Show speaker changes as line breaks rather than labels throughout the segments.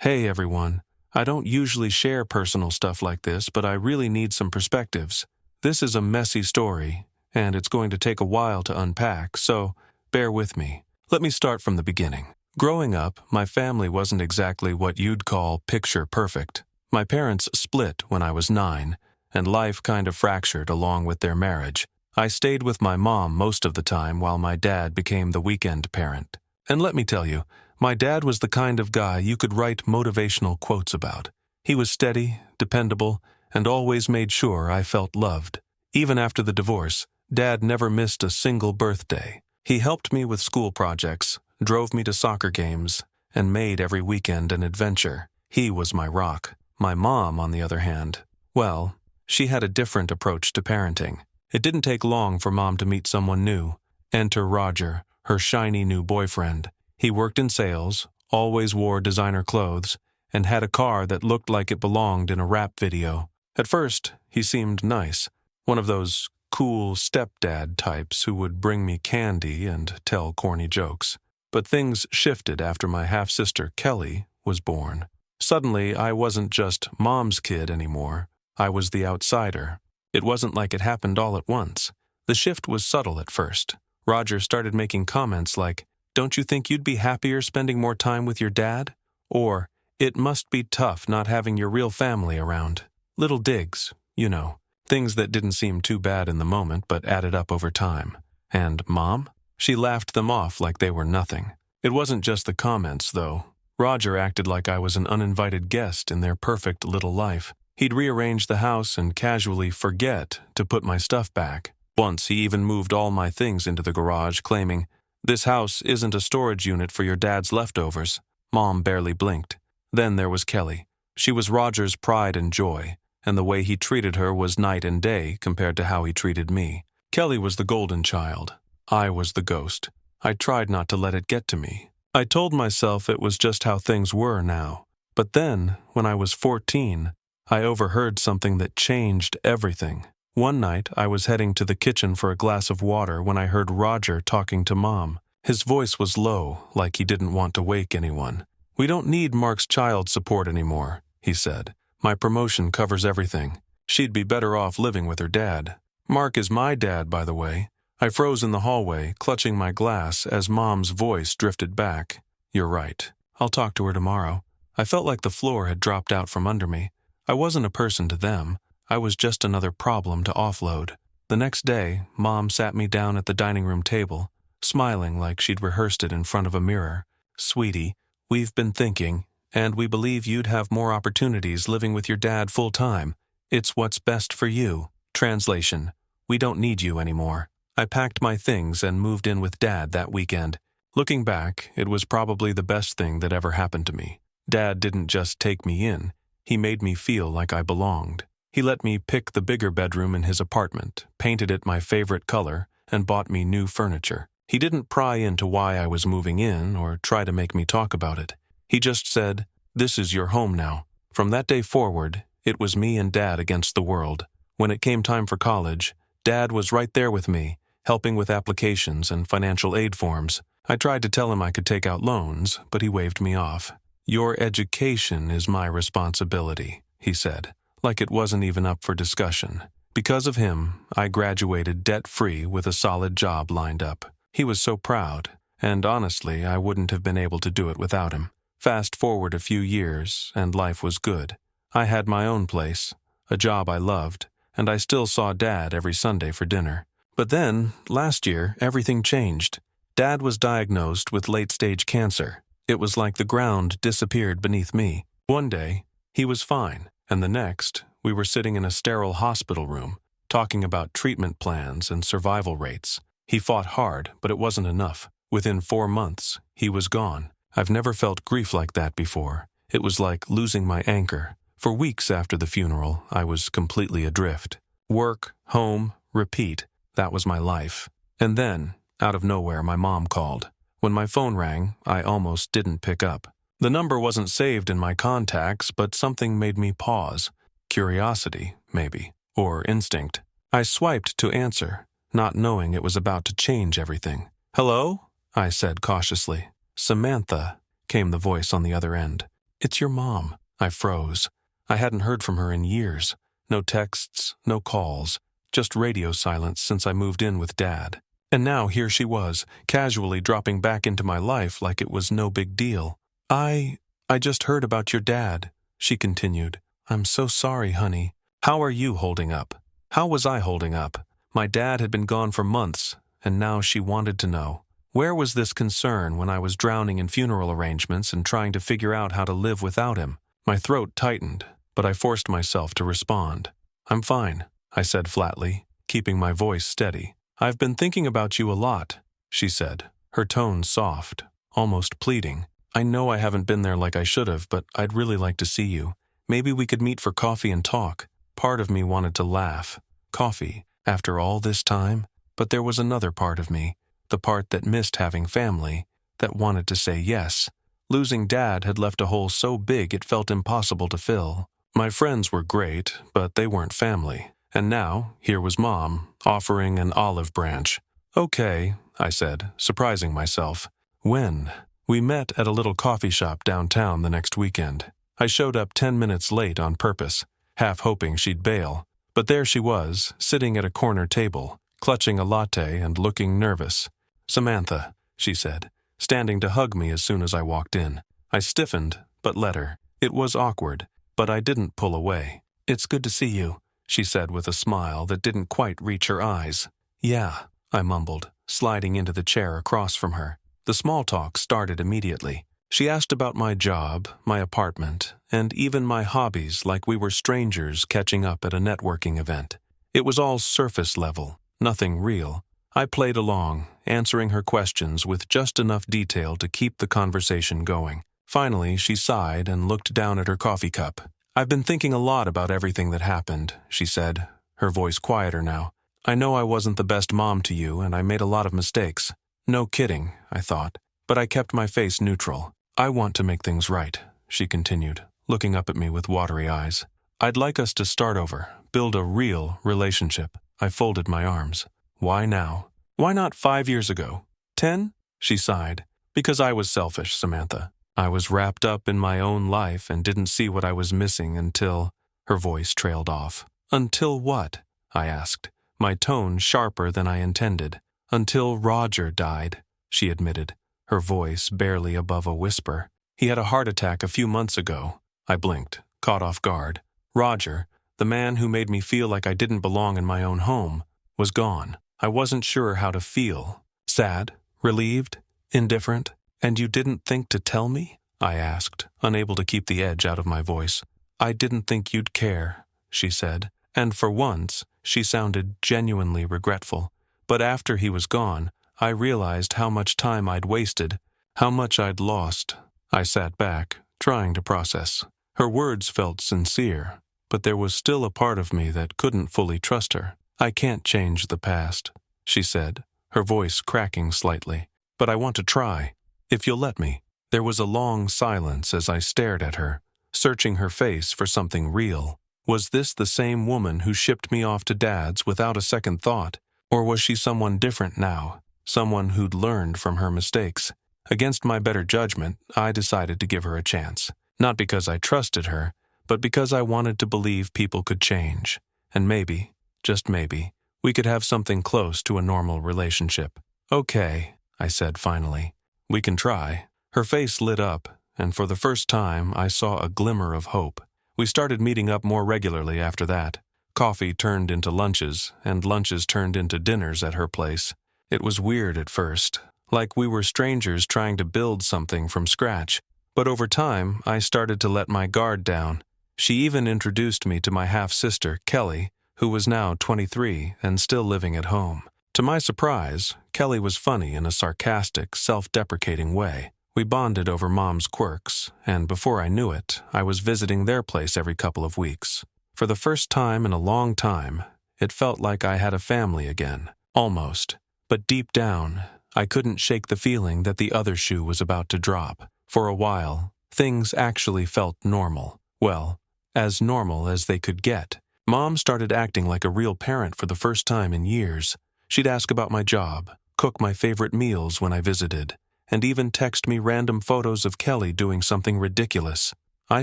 Hey everyone, I don't usually share personal stuff like this, but I really need some perspectives. This is a messy story, and it's going to take a while to unpack, so bear with me. Let me start from the beginning. Growing up, my family wasn't exactly what you'd call picture perfect. My parents split when I was 9, and life kind of fractured along with their marriage. I stayed with my mom most of the time while my dad became the weekend parent. And let me tell you, my dad was the kind of guy you could write motivational quotes about. He was steady, dependable, and always made sure I felt loved. Even after the divorce, Dad never missed a single birthday. He helped me with school projects, drove me to soccer games, and made every weekend an adventure. He was my rock. My mom, on the other hand, well, she had a different approach to parenting. It didn't take long for Mom to meet someone new. Enter Roger, her shiny new boyfriend. He worked in sales, always wore designer clothes, and had a car that looked like it belonged in a rap video. At first, he seemed nice, one of those cool stepdad types who would bring me candy and tell corny jokes. But things shifted after my half-sister Kelly was born. Suddenly, I wasn't just Mom's kid anymore. I was the outsider. It wasn't like it happened all at once. The shift was subtle at first. Roger started making comments like, "Don't you think you'd be happier spending more time with your dad?" Or, "It must be tough not having your real family around." Little digs, you know. Things that didn't seem too bad in the moment but added up over time. And Mom? She laughed them off like they were nothing. It wasn't just the comments, though. Roger acted like I was an uninvited guest in their perfect little life. He'd rearrange the house and casually forget to put my stuff back. Once he even moved all my things into the garage, claiming, "This house isn't a storage unit for your dad's leftovers." Mom barely blinked. Then there was Kelly. She was Roger's pride and joy, and the way he treated her was night and day compared to how he treated me. Kelly was the golden child. I was the ghost. I tried not to let it get to me. I told myself it was just how things were now. But then, when I was 14, I overheard something that changed everything. One night, I was heading to the kitchen for a glass of water when I heard Roger talking to Mom. His voice was low, like he didn't want to wake anyone. "We don't need Mark's child support anymore," he said. "My promotion covers everything. She'd be better off living with her dad." Mark is my dad, by the way. I froze in the hallway, clutching my glass as Mom's voice drifted back. "You're right. I'll talk to her tomorrow." I felt like the floor had dropped out from under me. I wasn't a person to them. I was just another problem to offload. The next day, Mom sat me down at the dining room table, smiling like she'd rehearsed it in front of a mirror. "Sweetie, we've been thinking, and we believe you'd have more opportunities living with your dad full-time. It's what's best for you." Translation: we don't need you anymore. I packed my things and moved in with Dad that weekend. Looking back, it was probably the best thing that ever happened to me. Dad didn't just take me in. He made me feel like I belonged. He let me pick the bigger bedroom in his apartment, painted it my favorite color, and bought me new furniture. He didn't pry into why I was moving in or try to make me talk about it. He just said, "This is your home now." From that day forward, it was me and Dad against the world. When it came time for college, Dad was right there with me, helping with applications and financial aid forms. I tried to tell him I could take out loans, but he waved me off. "Your education is my responsibility," he said, like it wasn't even up for discussion. Because of him, I graduated debt-free with a solid job lined up. He was so proud, and honestly, I wouldn't have been able to do it without him. Fast forward a few years, and life was good. I had my own place, a job I loved, and I still saw Dad every Sunday for dinner. But then, last year, everything changed. Dad was diagnosed with late-stage cancer. It was like the ground disappeared beneath me. One day, he was fine, and the next, we were sitting in a sterile hospital room, talking about treatment plans and survival rates. He fought hard, but it wasn't enough. Within 4 months, he was gone. I've never felt grief like that before. It was like losing my anchor. For weeks after the funeral, I was completely adrift. Work, home, repeat. That was my life. And then, out of nowhere, my mom called. When my phone rang, I almost didn't pick up. The number wasn't saved in my contacts, but something made me pause. Curiosity, maybe, or instinct. I swiped to answer, not knowing it was about to change everything. "Hello?" I said cautiously. "Samantha," came the voice on the other end. It's your mom. I froze. I hadn't heard from her in years. No texts, no calls, just radio silence since I moved in with Dad. And now here she was, casually dropping back into my life like it was no big deal. I just heard about your dad, she continued. I'm so sorry, honey. How are you holding up? How was I holding up? My dad had been gone for months, and now she wanted to know. Where was this concern when I was drowning in funeral arrangements and trying to figure out how to live without him? My throat tightened, but I forced myself to respond. I'm fine, I said flatly, keeping my voice steady. I've been thinking about you a lot, she said, her tone soft, almost pleading. I know I haven't been there like I should have, but I'd really like to see you. Maybe we could meet for coffee and talk. Part of me wanted to laugh. Coffee, after all this time? But there was another part of me, the part that missed having family, that wanted to say yes. Losing Dad had left a hole so big it felt impossible to fill. My friends were great, but they weren't family. And now, here was Mom, offering an olive branch. Okay, I said, surprising myself. When? We met at a little coffee shop downtown the next weekend. I showed up 10 minutes late on purpose, half hoping she'd bail. But there she was, sitting at a corner table, clutching a latte and looking nervous. Samantha, she said, standing to hug me as soon as I walked in. I stiffened, but let her. It was awkward, but I didn't pull away. It's good to see you, she said with a smile that didn't quite reach her eyes. Yeah, I mumbled, sliding into the chair across from her. The small talk started immediately. She asked about my job, my apartment, and even my hobbies like we were strangers catching up at a networking event. It was all surface level, nothing real. I played along, answering her questions with just enough detail to keep the conversation going. Finally, she sighed and looked down at her coffee cup. I've been thinking a lot about everything that happened, she said, her voice quieter now. I know I wasn't the best mom to you, and I made a lot of mistakes. No kidding, I thought, but I kept my face neutral. I want to make things right, she continued, looking up at me with watery eyes. I'd like us to start over, build a real relationship. I folded my arms. Why now? Why not 5 years ago? 10? She sighed. Because I was selfish, Samantha. I was wrapped up in my own life and didn't see what I was missing until... Her voice trailed off. Until what? I asked, my tone sharper than I intended. Until Roger died, she admitted, her voice barely above a whisper. He had a heart attack a few months ago. I blinked, caught off guard. Roger, the man who made me feel like I didn't belong in my own home, was gone. I wasn't sure how to feel. Sad? Relieved? Indifferent? And you didn't think to tell me? I asked, unable to keep the edge out of my voice. I didn't think you'd care, she said, and for once, she sounded genuinely regretful. But after he was gone, I realized how much time I'd wasted, how much I'd lost. I sat back, trying to process. Her words felt sincere, but there was still a part of me that couldn't fully trust her. I can't change the past, she said, her voice cracking slightly. But I want to try, if you'll let me. There was a long silence as I stared at her, searching her face for something real. Was this the same woman who shipped me off to Dad's without a second thought? Or was she someone different now, someone who'd learned from her mistakes? Against my better judgment, I decided to give her a chance. Not because I trusted her, but because I wanted to believe people could change. And maybe, just maybe, we could have something close to a normal relationship. Okay, I said finally. We can try. Her face lit up, and for the first time I saw a glimmer of hope. We started meeting up more regularly after that. Coffee turned into lunches, and lunches turned into dinners at her place. It was weird at first, like we were strangers trying to build something from scratch. But over time, I started to let my guard down. She even introduced me to my half-sister, Kelly, who was now 23 and still living at home. To my surprise, Kelly was funny in a sarcastic, self-deprecating way. We bonded over Mom's quirks, and before I knew it, I was visiting their place every couple of weeks. For the first time in a long time, it felt like I had a family again, almost. But deep down, I couldn't shake the feeling that the other shoe was about to drop. For a while, things actually felt normal. Well, as normal as they could get. Mom started acting like a real parent for the first time in years. She'd ask about my job, cook my favorite meals when I visited, and even text me random photos of Kelly doing something ridiculous. I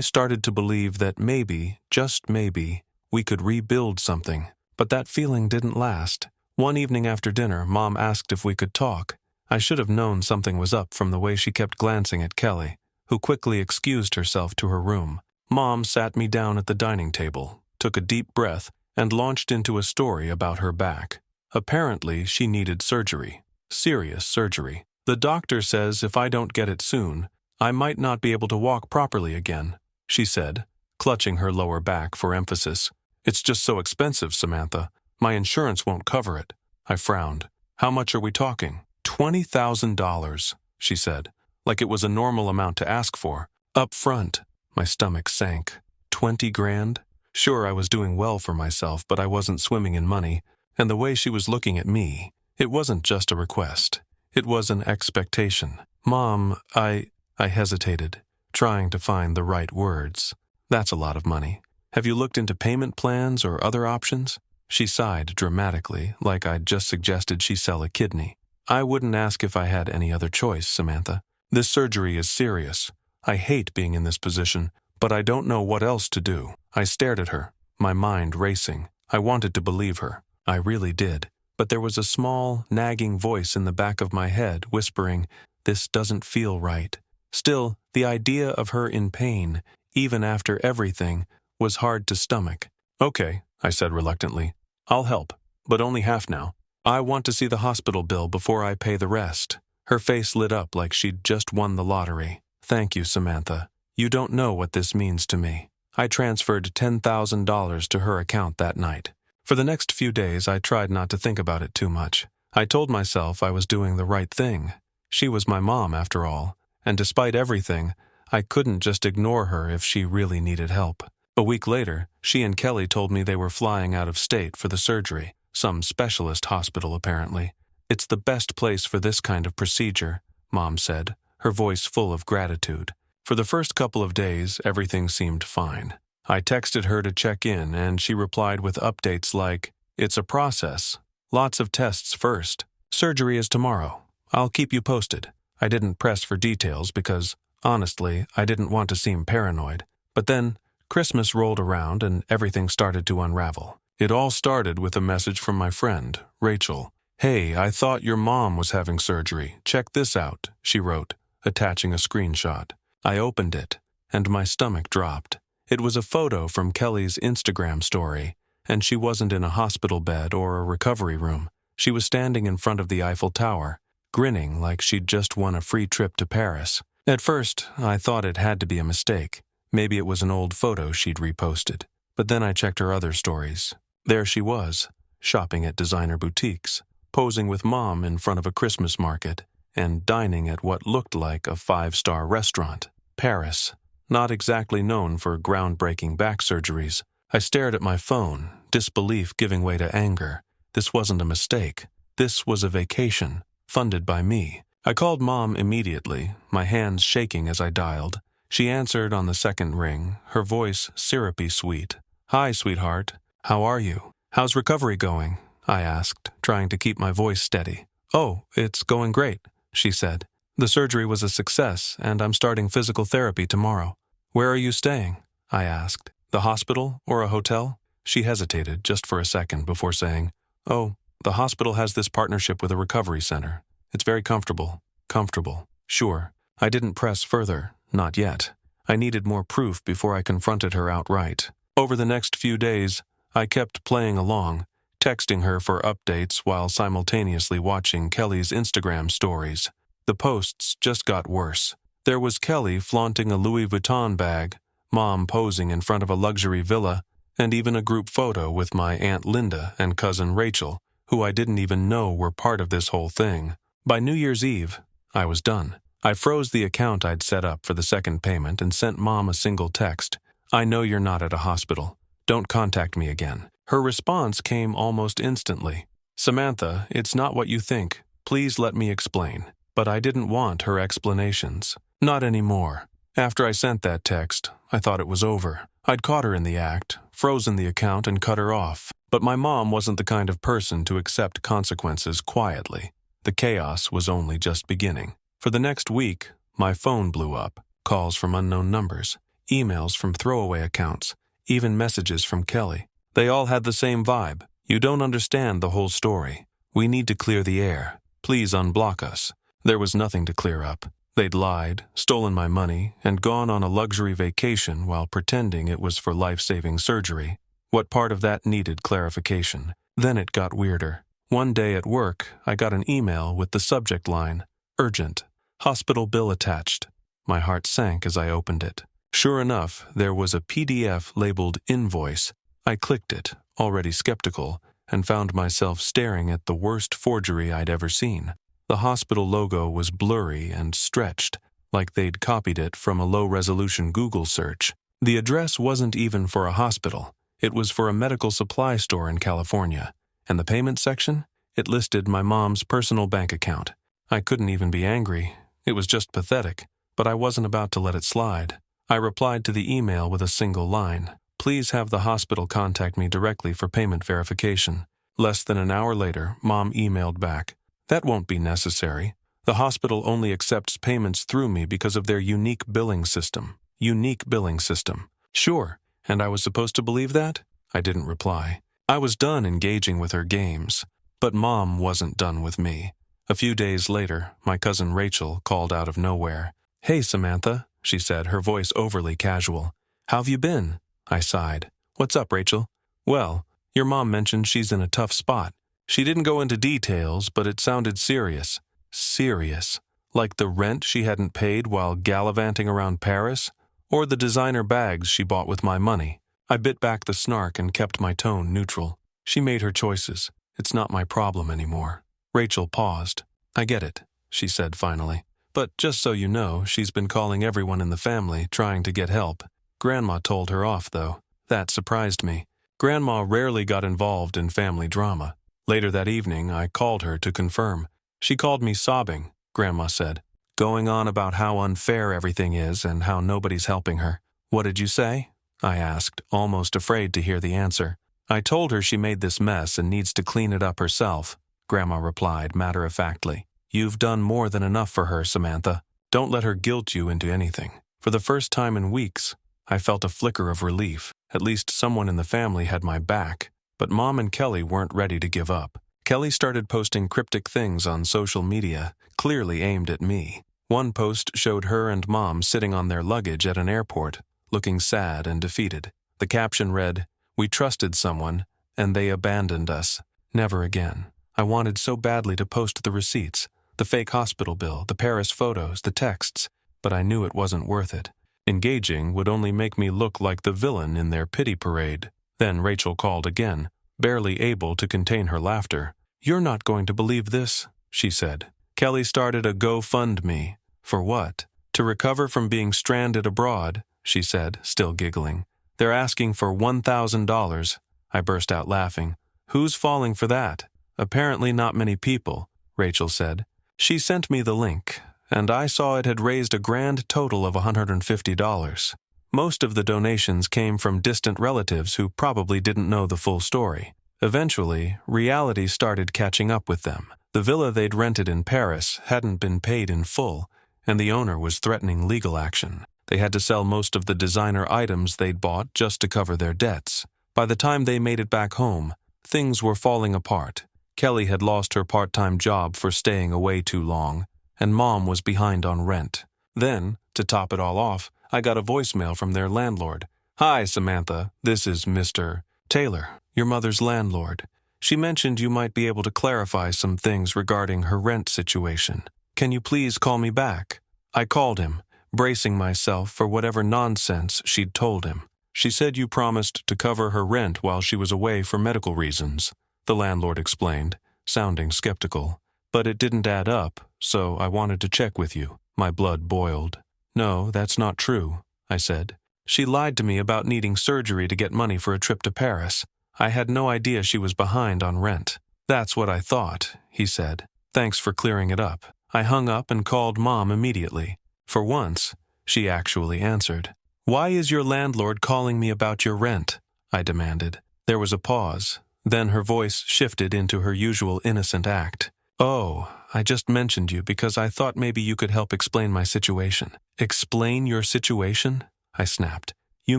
started to believe that maybe, just maybe, we could rebuild something. But that feeling didn't last. One evening after dinner, Mom asked if we could talk. I should have known something was up from the way she kept glancing at Kelly, who quickly excused herself to her room. Mom sat me down at the dining table, took a deep breath, and launched into a story about her back. Apparently, she needed surgery. Serious surgery. The doctor says if I don't get it soon, I might not be able to walk properly again, she said, clutching her lower back for emphasis. It's just so expensive, Samantha. My insurance won't cover it. I frowned. How much are we talking? $20,000, she said, like it was a normal amount to ask for. Up front. My stomach sank. 20 grand? Sure, I was doing well for myself, but I wasn't swimming in money, and the way she was looking at me, it wasn't just a request. It was an expectation. Mom, I hesitated, trying to find the right words. That's a lot of money. Have you looked into payment plans or other options? She sighed dramatically, like I'd just suggested she sell a kidney. I wouldn't ask if I had any other choice, Samantha. This surgery is serious. I hate being in this position, but I don't know what else to do. I stared at her, my mind racing. I wanted to believe her. I really did. But there was a small, nagging voice in the back of my head whispering, "This doesn't feel right." Still, the idea of her in pain, even after everything, was hard to stomach. "Okay," I said reluctantly. "I'll help, but only half now. I want to see the hospital bill before I pay the rest." Her face lit up like she'd just won the lottery. "Thank you, Samantha. You don't know what this means to me." I transferred $10,000 to her account that night. For the next few days, I tried not to think about it too much. I told myself I was doing the right thing. She was my mom, after all, and despite everything, I couldn't just ignore her if she really needed help. A week later, she and Kelly told me they were flying out of state for the surgery, some specialist hospital apparently. "It's the best place for this kind of procedure," Mom said, her voice full of gratitude. For the first couple of days, everything seemed fine. I texted her to check in, and she replied with updates like, "It's a process. Lots of tests first. Surgery is tomorrow. I'll keep you posted." I didn't press for details because, honestly, I didn't want to seem paranoid. But then, Christmas rolled around and everything started to unravel. It all started with a message from my friend, Rachel. "Hey, I thought your mom was having surgery. Check this out," she wrote, attaching a screenshot. I opened it, and my stomach dropped. It was a photo from Kelly's Instagram story, and she wasn't in a hospital bed or a recovery room. She was standing in front of the Eiffel Tower, grinning like she'd just won a free trip to Paris. At first, I thought it had to be a mistake. Maybe it was an old photo she'd reposted. But then I checked her other stories. There she was, shopping at designer boutiques, posing with Mom in front of a Christmas market, and dining at what looked like a 5-star restaurant. Paris, not exactly known for groundbreaking back surgeries. I stared at my phone, disbelief giving way to anger. This wasn't a mistake. This was a vacation, funded by me. I called Mom immediately, my hands shaking as I dialed. She answered on the second ring, her voice syrupy sweet. "Hi, sweetheart. How are you? How's recovery going?" I asked, trying to keep my voice steady. "Oh, it's going great," she said. "The surgery was a success, and I'm starting physical therapy tomorrow." "Where are you staying?" I asked. "The hospital or a hotel?" She hesitated just for a second before saying, "Oh, the hospital has this partnership with a recovery center. It's very comfortable." Comfortable. Sure. I didn't press further. Not yet. I needed more proof before I confronted her outright. Over the next few days, I kept playing along, texting her for updates while simultaneously watching Kelly's Instagram stories. The posts just got worse. There was Kelly flaunting a Louis Vuitton bag, Mom posing in front of a luxury villa, and even a group photo with my Aunt Linda and cousin Rachel, who I didn't even know were part of this whole thing. By New Year's Eve, I was done. I froze the account I'd set up for the second payment and sent Mom a single text. "I know you're not at a hospital. Don't contact me again." Her response came almost instantly. "Samantha, it's not what you think. Please let me explain." But I didn't want her explanations. Not anymore. After I sent that text, I thought it was over. I'd caught her in the act, frozen the account and cut her off. But my mom wasn't the kind of person to accept consequences quietly. The chaos was only just beginning. For the next week, my phone blew up, calls from unknown numbers, emails from throwaway accounts, even messages from Kelly. They all had the same vibe. You don't understand the whole story. We need to clear the air. Please unblock us. There was nothing to clear up. They'd lied, stolen my money, and gone on a luxury vacation while pretending it was for life-saving surgery. What part of that needed clarification? Then it got weirder. One day at work, I got an email with the subject line, "Urgent. Hospital bill attached." My heart sank as I opened it. Sure enough, there was a PDF labeled invoice. I clicked it, already skeptical, and found myself staring at the worst forgery I'd ever seen. The hospital logo was blurry and stretched, like they'd copied it from a low-resolution Google search. The address wasn't even for a hospital. It was for a medical supply store in California. And the payment section? It listed my mom's personal bank account. I couldn't even be angry. It was just pathetic. But I wasn't about to let it slide. I replied to the email with a single line. "Please have the hospital contact me directly for payment verification." Less than an hour later, Mom emailed back, "That won't be necessary. The hospital only accepts payments through me because of their unique billing system." Unique billing system. Sure, and I was supposed to believe that? I didn't reply. I was done engaging with her games. But Mom wasn't done with me. A few days later, my cousin Rachel called out of nowhere. "Hey, Samantha," she said, her voice overly casual. "How've you been?" I sighed. "What's up, Rachel?" "Well, your mom mentioned she's in a tough spot. She didn't go into details, but it sounded serious." Serious. Like the rent she hadn't paid while gallivanting around Paris? Or the designer bags she bought with my money? I bit back the snark and kept my tone neutral. She made her choices. It's not my problem anymore. Rachel paused. "I get it," she said finally. "But just so you know, she's been calling everyone in the family, trying to get help. Grandma told her off, though. That surprised me. Grandma rarely got involved in family drama. Later that evening, I called her to confirm. She called me sobbing, Grandma said, going on about how unfair everything is and how nobody's helping her. "What did you say?" I asked, almost afraid to hear the answer. "I told her she made this mess and needs to clean it up herself," Grandma replied matter-of-factly. "You've done more than enough for her, Samantha. Don't let her guilt you into anything." For the first time in weeks, I felt a flicker of relief. At least someone in the family had my back. But Mom and Kelly weren't ready to give up. Kelly started posting cryptic things on social media, clearly aimed at me. One post showed her and Mom sitting on their luggage at an airport, looking sad and defeated. The caption read, "We trusted someone, and they abandoned us. Never again." I wanted so badly to post the receipts, the fake hospital bill, the Paris photos, the texts, but I knew it wasn't worth it. Engaging would only make me look like the villain in their pity parade. Then Rachel called again, barely able to contain her laughter. "You're not going to believe this," she said. "Kelly started a GoFundMe." "For what?" "To recover from being stranded abroad," she said, still giggling. "They're asking for $1,000. I burst out laughing. "Who's falling for that?" "Apparently not many people," Rachel said. She sent me the link, and I saw it had raised a grand total of $150. Most of the donations came from distant relatives who probably didn't know the full story. Eventually, reality started catching up with them. The villa they'd rented in Paris hadn't been paid in full, and the owner was threatening legal action. They had to sell most of the designer items they'd bought just to cover their debts. By the time they made it back home, things were falling apart. Kelly had lost her part-time job for staying away too long, and Mom was behind on rent. Then, to top it all off, I got a voicemail from their landlord. "Hi, Samantha. This is Mr. Taylor, your mother's landlord. She mentioned you might be able to clarify some things regarding her rent situation. Can you please call me back?" I called him, bracing myself for whatever nonsense she'd told him. "She said you promised to cover her rent while she was away for medical reasons," the landlord explained, sounding skeptical. "But it didn't add up, so I wanted to check with you." My blood boiled. "No, that's not true," I said. "She lied to me about needing surgery to get money for a trip to Paris. I had no idea she was behind on rent." "That's what I thought," he said. "Thanks for clearing it up." I hung up and called Mom immediately. For once, she actually answered. "Why is your landlord calling me about your rent?" I demanded. There was a pause. Then her voice shifted into her usual innocent act. "Oh, I just mentioned you because I thought maybe you could help explain my situation." "Explain your situation?" I snapped. You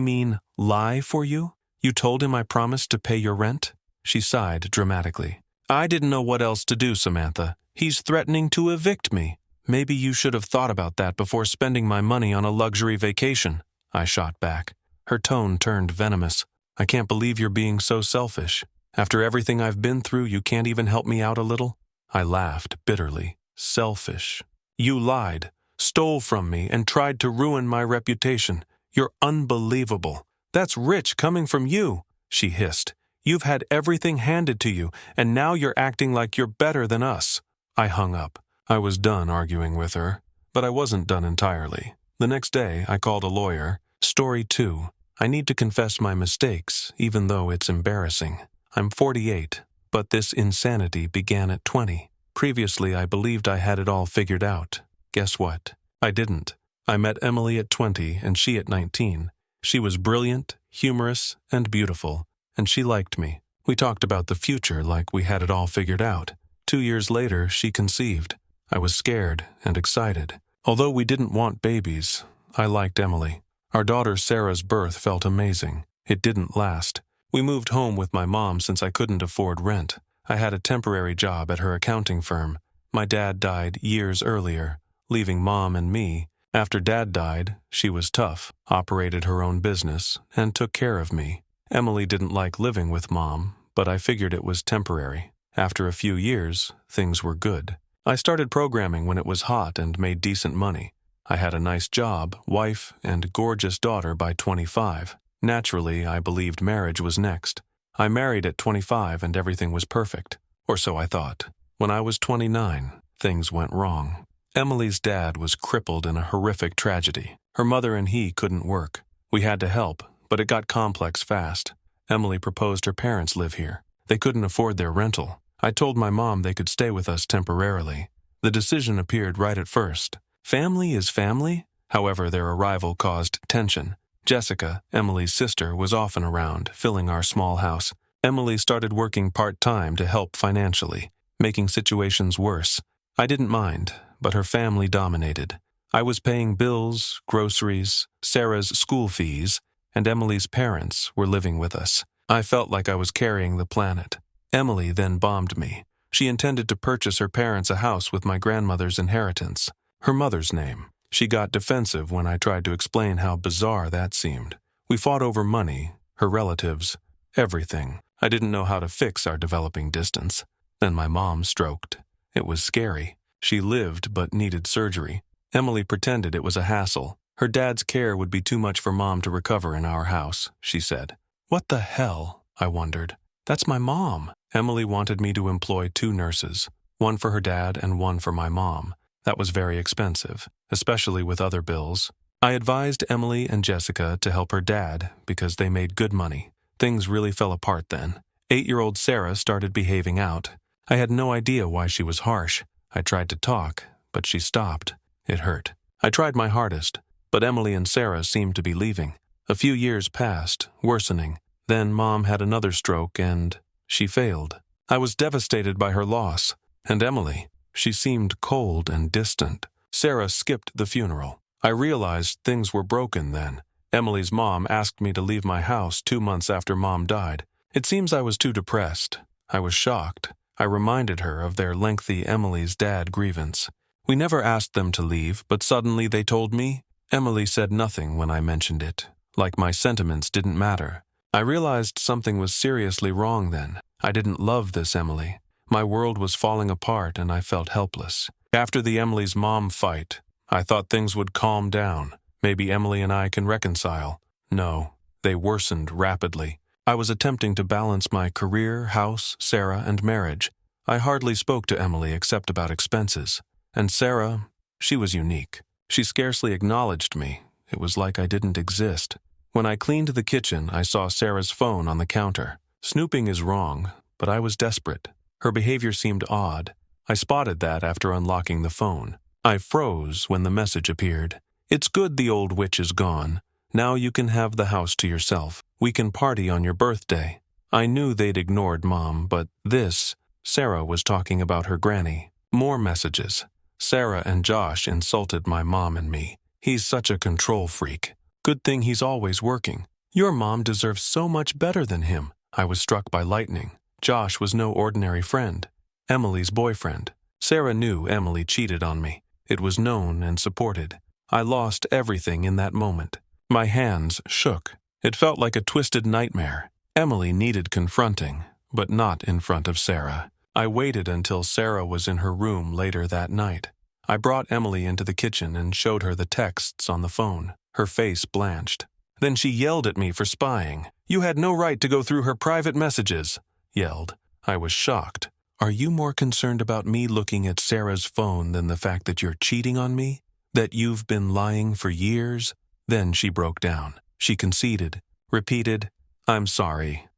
mean lie for you? You told him I promised to pay your rent? She sighed dramatically. I didn't know what else to do, Samantha. He's threatening to evict me. Maybe you should have thought about that before spending my money on a luxury vacation, I shot back. Her tone turned venomous. I can't believe you're being so selfish. After everything I've been through, you can't even help me out a little? I laughed bitterly. Selfish. You lied, stole from me, and tried to ruin my reputation. You're unbelievable. That's rich coming from you, she hissed. You've had everything handed to you, and now you're acting like you're better than us. I hung up. I was done arguing with her, but I wasn't done entirely. The next day, I called a lawyer. Story 2. I need to confess my mistakes, even though it's embarrassing. I'm 48, but this insanity began at 20. Previously, I believed I had it all figured out. Guess what? I didn't. I met Emily at 20 and she at 19. She was brilliant, humorous, and beautiful, and she liked me. We talked about the future like we had it all figured out. 2 years later, she conceived. I was scared and excited. Although we didn't want babies, I liked Emily. Our daughter Sarah's birth felt amazing. It didn't last. We moved home with my mom since I couldn't afford rent. I had a temporary job at her accounting firm. My dad died years earlier, leaving Mom and me. After Dad died, she was tough, operated her own business, and took care of me. Emily didn't like living with Mom, but I figured it was temporary. After a few years, things were good. I started programming when it was hot and made decent money. I had a nice job, wife, and gorgeous daughter by 25. Naturally, I believed marriage was next. I married at 25 and everything was perfect. Or so I thought. When I was 29, things went wrong. Emily's dad was crippled in a horrific tragedy. Her mother and he couldn't work. We had to help, but it got complex fast. Emily proposed her parents live here. They couldn't afford their rental. I told my mom they could stay with us temporarily. The decision appeared right at first. Family is family? However, their arrival caused tension. Jessica, Emily's sister, was often around, filling our small house. Emily started working part-time to help financially, making situations worse. I didn't mind, but her family dominated. I was paying bills, groceries, Sarah's school fees, and Emily's parents were living with us. I felt like I was carrying the planet. Emily then bombed me. She intended to purchase her parents a house with my grandmother's inheritance, her mother's name. She got defensive when I tried to explain how bizarre that seemed. We fought over money, her relatives, everything. I didn't know how to fix our developing distance. Then my mom stroked. It was scary. She lived but needed surgery. Emily pretended it was a hassle. Her dad's care would be too much for Mom to recover in our house, she said. What the hell? I wondered. That's my mom. Emily wanted me to employ 2 nurses, one for her dad and one for my mom. That was very expensive, especially with other bills. I advised Emily and Jessica to help her dad because they made good money. Things really fell apart then. 8-year-old Sarah started behaving out. I had no idea why she was harsh. I tried to talk, but she stopped. It hurt. I tried my hardest, but Emily and Sarah seemed to be leaving. A few years passed, worsening. Then Mom had another stroke and she failed. I was devastated by her loss. And Emily, she seemed cold and distant. Sarah skipped the funeral. I realized things were broken then. Emily's mom asked me to leave my house 2 months after Mom died. It seems I was too depressed. I was shocked. I reminded her of their lengthy Emily's dad grievance. We never asked them to leave, but suddenly they told me. Emily said nothing when I mentioned it, like my sentiments didn't matter. I realized something was seriously wrong then. I didn't love this Emily. My world was falling apart and I felt helpless. After the Emily's mom fight, I thought things would calm down. Maybe Emily and I can reconcile. No, they worsened rapidly. I was attempting to balance my career, house, Sarah, and marriage. I hardly spoke to Emily except about expenses. And Sarah, she was unique. She scarcely acknowledged me. It was like I didn't exist. When I cleaned the kitchen, I saw Sarah's phone on the counter. Snooping is wrong, but I was desperate. Her behavior seemed odd. I spotted that after unlocking the phone. I froze when the message appeared. It's good the old witch is gone. Now you can have the house to yourself. We can party on your birthday. I knew they'd ignored Mom, but Sarah was talking about her granny. More messages. Sarah and Josh insulted my mom and me. He's such a control freak. Good thing he's always working. Your mom deserves so much better than him. I was struck by lightning. Josh was no ordinary friend. Emily's boyfriend. Sarah knew Emily cheated on me. It was known and supported. I lost everything in that moment. My hands shook. It felt like a twisted nightmare. Emily needed confronting, but not in front of Sarah. I waited until Sarah was in her room later that night. I brought Emily into the kitchen and showed her the texts on the phone. Her face blanched. Then she yelled at me for spying. "You had no right to go through her private messages," yelled. I was shocked. "Are you more concerned about me looking at Sarah's phone than the fact that you're cheating on me? That you've been lying for years?" Then she broke down. She conceded, repeated, I'm sorry,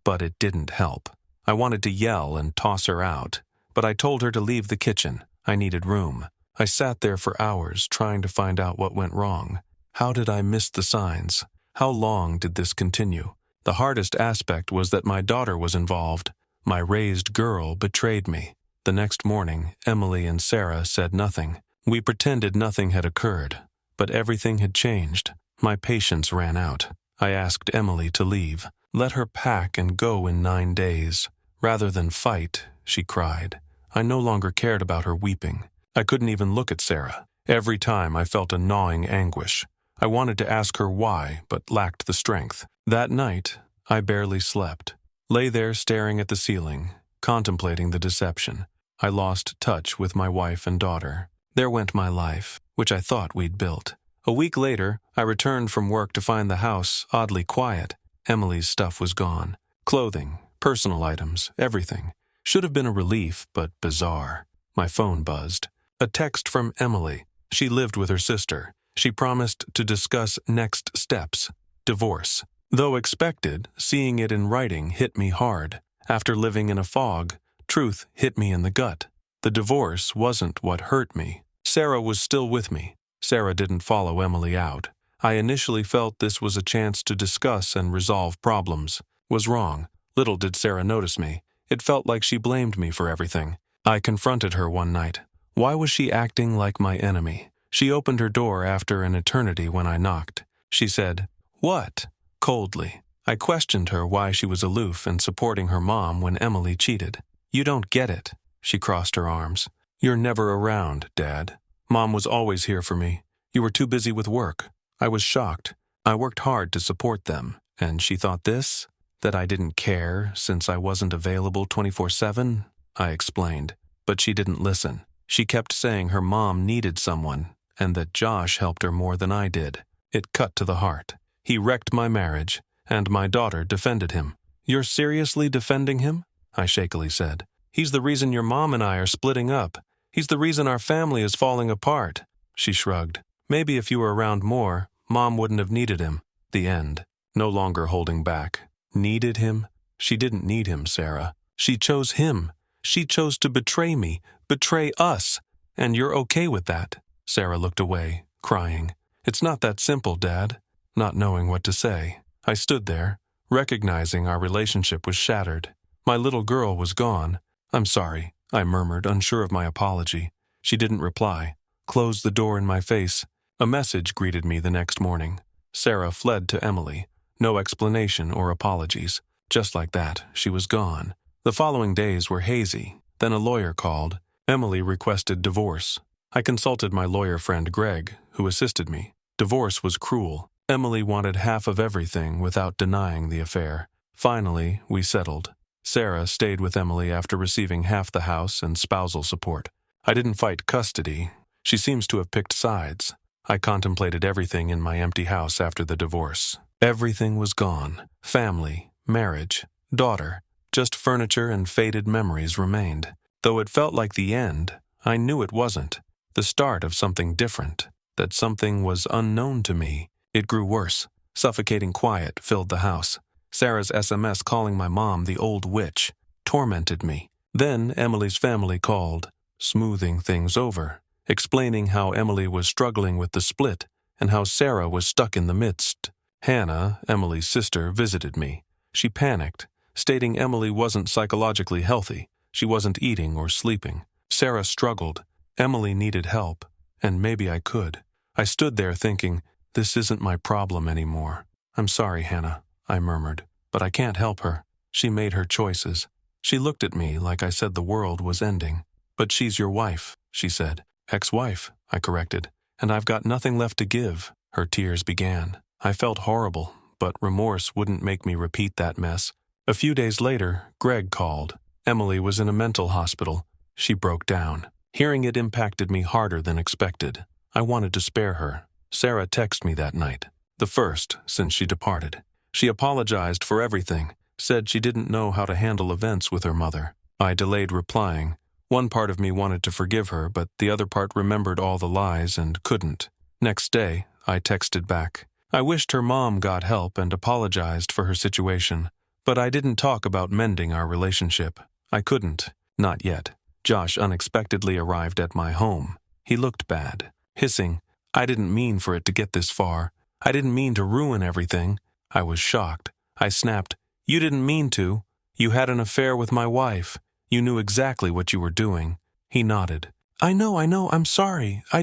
but it didn't help. I wanted to yell and toss her out, but I told her to leave the kitchen. I needed room. I sat there for hours trying to find out what went wrong. How did I miss the signs? How long did this continue? The hardest aspect was that my daughter was involved. My raised girl betrayed me. The next morning, Emily and Sarah said nothing. We pretended nothing had occurred, but everything had changed. My patience ran out. I asked Emily to leave. Let her pack and go in 9 days. Rather than fight, she cried. I no longer cared about her weeping. I couldn't even look at Sarah. Every time I felt a gnawing anguish. I wanted to ask her why, but lacked the strength. That night, I barely slept. Lay there staring at the ceiling, contemplating the deception. I lost touch with my wife and daughter. There went my life, which I thought we'd built. A week later, I returned from work to find the house oddly quiet. Emily's stuff was gone. Clothing, personal items, everything. Should have been a relief, but bizarre. My phone buzzed. A text from Emily. She lived with her sister. She promised to discuss next steps. Divorce. Though expected, seeing it in writing hit me hard. After living in a fog, truth hit me in the gut. The divorce wasn't what hurt me. Sarah was still with me. Sarah didn't follow Emily out. I initially felt this was a chance to discuss and resolve problems. Was wrong. Little did Sarah notice me. It felt like she blamed me for everything. I confronted her one night. Why was she acting like my enemy? She opened her door after an eternity when I knocked. She said, "What?" coldly. I questioned her why she was aloof and supporting her mom when Emily cheated. "You don't get it." She crossed her arms. "You're never around, Dad. Mom was always here for me. You were too busy with work." I was shocked. I worked hard to support them, and she thought this? That I didn't care since I wasn't available 24/7? I explained, but she didn't listen. She kept saying her mom needed someone, and that Josh helped her more than I did. It cut to the heart. He wrecked my marriage, and my daughter defended him. "You're seriously defending him?" I shakily said. "He's the reason your mom and I are splitting up. He's the reason our family is falling apart." She shrugged. "Maybe if you were around more, Mom wouldn't have needed him." The end. No longer holding back. Needed him? She didn't need him, Sarah. She chose him. She chose to betray me, betray us. And you're okay with that? Sarah looked away, crying. "It's not that simple, Dad." Not knowing what to say, I stood there, recognizing our relationship was shattered. My little girl was gone. "I'm sorry," I murmured, unsure of my apology. She didn't reply. Closed the door in my face. A message greeted me the next morning. Sarah fled to Emily. No explanation or apologies. Just like that, she was gone. The following days were hazy. Then a lawyer called. Emily requested divorce. I consulted my lawyer friend Greg, who assisted me. Divorce was cruel. Emily wanted half of everything without denying the affair. Finally, we settled. Sarah stayed with Emily after receiving half the house and spousal support. I didn't fight custody. She seems to have picked sides. I contemplated everything in my empty house after the divorce. Everything was gone. Family, marriage, daughter. Just furniture and faded memories remained. Though it felt like the end, I knew it wasn't. The start of something different. That something was unknown to me. It grew worse. Suffocating quiet filled the house. Sarah's SMS calling my mom the old witch tormented me. Then Emily's family called, smoothing things over, explaining how Emily was struggling with the split and how Sarah was stuck in the midst. Hannah, Emily's sister, visited me. She panicked, stating Emily wasn't psychologically healthy. She wasn't eating or sleeping. Sarah struggled. Emily needed help, and maybe I could. I stood there thinking, This isn't my problem anymore. I'm sorry, Hannah, I murmured, but I can't help her. She made her choices. She looked at me like I said the world was ending. But she's your wife, she said. Ex-wife, I corrected, and I've got nothing left to give. Her tears began. I felt horrible, but remorse wouldn't make me repeat that mess. A few days later, Greg called. Emily was in a mental hospital. She broke down. Hearing it impacted me harder than expected. I wanted to spare her. Sarah texted me that night, the first since she departed. She apologized for everything, said she didn't know how to handle events with her mother. I delayed replying. One part of me wanted to forgive her, but the other part remembered all the lies and couldn't. Next day, I texted back. I wished her mom got help and apologized for her situation, but I didn't talk about mending our relationship. I couldn't. Not yet. Josh unexpectedly arrived at my home. He looked bad, hissing, "I didn't mean for it to get this far. I didn't mean to ruin everything." I was shocked. I snapped, "You didn't mean to. You had an affair with my wife. You knew exactly what you were doing." He nodded. I know, I'm sorry. I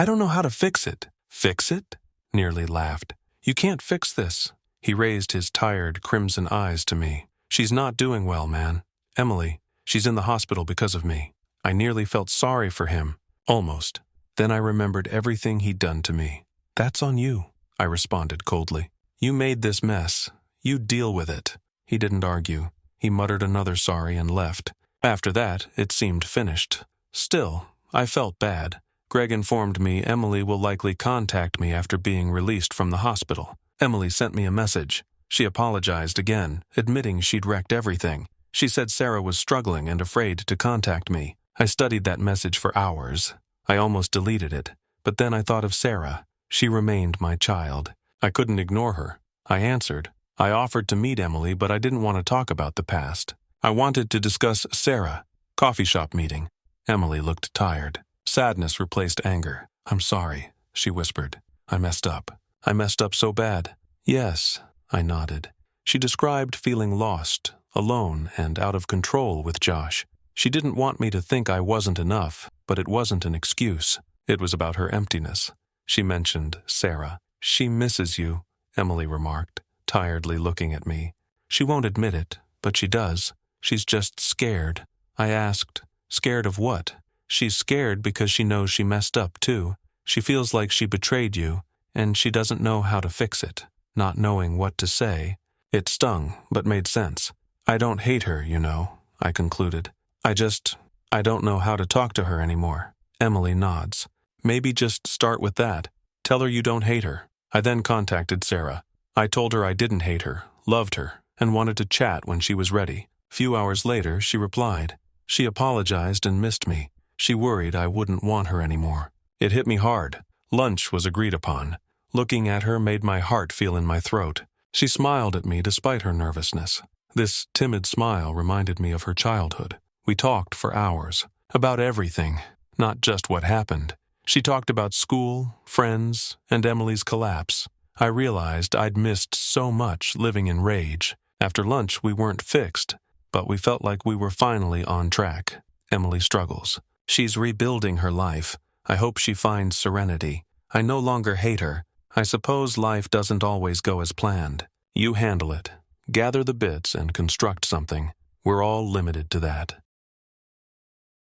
don't know how to fix it." "Fix it?" Nearly laughed. "You can't fix this." He raised his tired, crimson eyes to me. "She's not doing well, man. Emily, she's in the hospital because of me." I nearly felt sorry for him. Almost. Then I remembered everything he'd done to me. "That's on you," I responded coldly. "You made this mess. You deal with it." He didn't argue. He muttered another sorry and left. After that, it seemed finished. Still, I felt bad. Greg informed me Emily will likely contact me after being released from the hospital. Emily sent me a message. She apologized again, admitting she'd wrecked everything. She said Sarah was struggling and afraid to contact me. I studied that message for hours. I almost deleted it, but then I thought of Sarah. She remained my child. I couldn't ignore her. I answered. I offered to meet Emily, but I didn't want to talk about the past. I wanted to discuss Sarah. Coffee shop meeting. Emily looked tired. Sadness replaced anger. "I'm sorry," she whispered. "I messed up. I messed up so bad." "Yes," I nodded. She described feeling lost, alone, and out of control with Josh. She didn't want me to think I wasn't enough, but it wasn't an excuse. It was about her emptiness. She mentioned Sarah. "She misses you," Emily remarked, tiredly looking at me. "She won't admit it, but she does. She's just scared." I asked, "Scared of what?" "She's scared because she knows she messed up, too. She feels like she betrayed you, and she doesn't know how to fix it." Not knowing what to say, it stung, but made sense. "I don't hate her, you know," I concluded. I don't know how to talk to her anymore." Emily nods. "Maybe just start with that. Tell her you don't hate her." I then contacted Sarah. I told her I didn't hate her, loved her, and wanted to chat when she was ready. A few hours later, she replied. She apologized and missed me. She worried I wouldn't want her anymore. It hit me hard. Lunch was agreed upon. Looking at her made my heart feel in my throat. She smiled at me despite her nervousness. This timid smile reminded me of her childhood. We talked for hours, about everything, not just what happened. She talked about school, friends, and Emily's collapse. I realized I'd missed so much living in rage. After lunch, we weren't fixed, but we felt like we were finally on track. Emily struggles. She's rebuilding her life. I hope she finds serenity. I no longer hate her. I suppose life doesn't always go as planned. You handle it. Gather the bits and construct something. We're all limited to that.